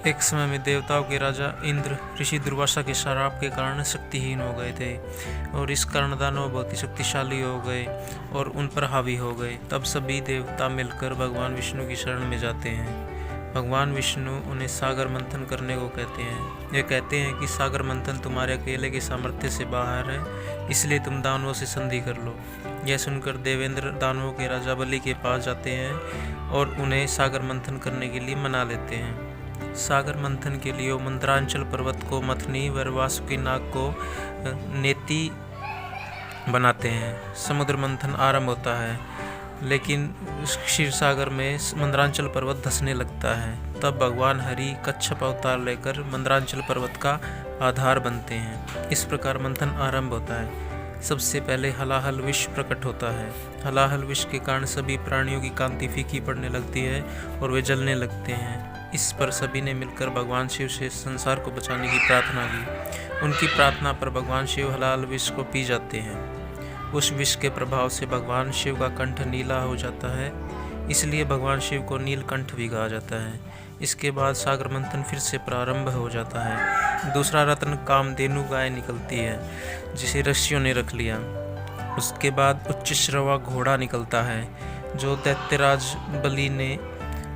एक समय में देवताओं के राजा इंद्र ऋषि दुर्वासा के श्राप के कारण शक्तिहीन हो गए थे और इस कारण दानव बहुत ही शक्तिशाली हो गए और उन पर हावी हो गए। तब सभी देवता मिलकर भगवान विष्णु की शरण में जाते हैं। भगवान विष्णु उन्हें सागर मंथन करने को कहते हैं। ये कहते हैं कि सागर मंथन तुम्हारे अकेले के सामर्थ्य से बाहर है, इसलिए तुम दानवों से संधि कर लो। यह सुनकर देवेंद्र दानवों के राजा बलि के पास जाते हैं और उन्हें सागर मंथन करने के लिए मना लेते हैं। सागर मंथन के लिए वो मंदरांचल पर्वत को मथनी व वासुकी नाग को नेति बनाते हैं। समुद्र मंथन आरंभ होता है, लेकिन क्षीर सागर में मंदरांचल पर्वत धंसने लगता है। तब भगवान हरि कच्छप अवतार लेकर मंदरांचल पर्वत का आधार बनते हैं। इस प्रकार मंथन आरंभ होता है। सबसे पहले हलाहल विष प्रकट होता है। हलाहल विष के कारण सभी प्राणियों की कांति फीकी पड़ने लगती है और वे जलने लगते हैं। इस पर सभी ने मिलकर भगवान शिव से संसार को बचाने की प्रार्थना की। उनकी प्रार्थना पर भगवान शिव हलाहल विष को पी जाते हैं। उस विष के प्रभाव से भगवान शिव का कंठ नीला हो जाता है, इसलिए भगवान शिव को नीलकंठ भी कहा जाता है। इसके बाद सागर मंथन फिर से प्रारंभ हो जाता है। दूसरा रत्न कामधेनु गाय निकलती है, जिसे ऋषियों ने रख लिया। उसके बाद उच्च श्रवा घोड़ा निकलता है, जो दैत्यराज बलि ने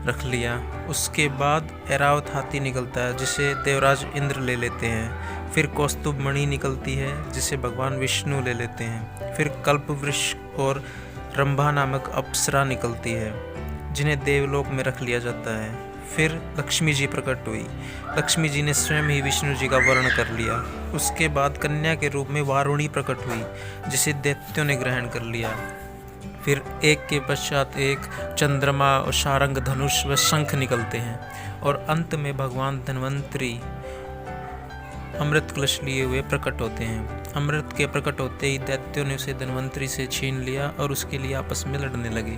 रख लिया। उसके बाद ऐरावत हाथी निकलता है, जिसे देवराज इंद्र ले लेते हैं। फिर कौस्तुभ मणि निकलती है, जिसे भगवान विष्णु ले लेते हैं। फिर कल्प वृक्ष और रंभा नामक अप्सरा निकलती है, जिन्हें देवलोक में रख लिया जाता है। फिर लक्ष्मी जी प्रकट हुई। लक्ष्मी जी ने स्वयं ही विष्णु जी का वर्ण कर लिया। उसके बाद कन्या के रूप में वारुणी प्रकट हुई, जिसे दैत्यों ने ग्रहण कर लिया। फिर एक के पश्चात एक चंद्रमा और शारंग धनुष व शंख निकलते हैं और अंत में भगवान धन्वंतरी अमृत कलश लिए हुए प्रकट होते हैं। अमृत के प्रकट होते ही दैत्यों ने उसे धन्वंतरी से छीन लिया और उसके लिए आपस में लड़ने लगे।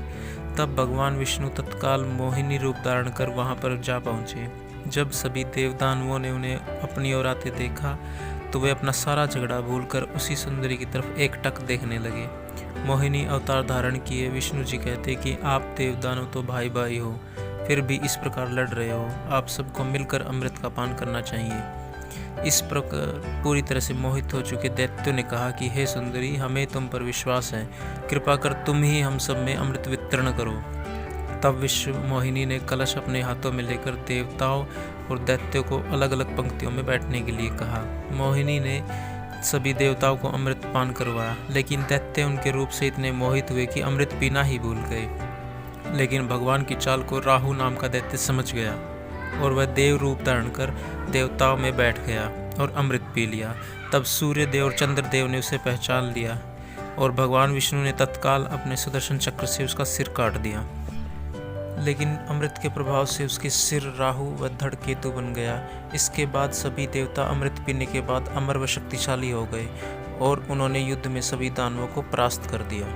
तब भगवान विष्णु तत्काल मोहिनी रूप धारण कर वहां पर जा पहुंचे। जब सभी देवदानवों ने उन्हें अपनी ओर आते देखा तो वे अपना सारा झगड़ा भूलकर उसी सुंदरी की तरफ एकटक देखने लगे। मोहिनी अवतार धारण किए विष्णु जी कहते कि आप देवदानव तो भाई भाई हो, फिर भी इस प्रकार लड़ रहे हो। आप सबको मिलकर अमृत का पान करना चाहिए। इस प्रकार पूरी तरह से मोहित हो चुके दैत्यों ने कहा कि हे सुंदरी, हमें तुम पर विश्वास है, कृपा कर तुम ही हम सब में अमृत वितरण करो। तब विश्व मोहिनी ने कलश अपने हाथों में लेकर देवताओं और दैत्यों को अलग अलग पंक्तियों में बैठने के लिए कहा। मोहिनी ने सभी देवताओं को अमृत पान करवाया, लेकिन दैत्य उनके रूप से इतने मोहित हुए कि अमृत पीना ही भूल गए। लेकिन भगवान की चाल को राहु नाम का दैत्य समझ गया और वह देव रूप धारण कर देवताओं में बैठ गया और अमृत पी लिया। तब सूर्य देव और चंद्रदेव ने उसे पहचान लिया और भगवान विष्णु ने तत्काल अपने सुदर्शन चक्र से उसका सिर काट दिया। लेकिन अमृत के प्रभाव से उसके सिर राहु व धड़ केतु बन गया। इसके बाद सभी देवता अमृत पीने के बाद अमर व शक्तिशाली हो गए और उन्होंने युद्ध में सभी दानवों को परास्त कर दिया।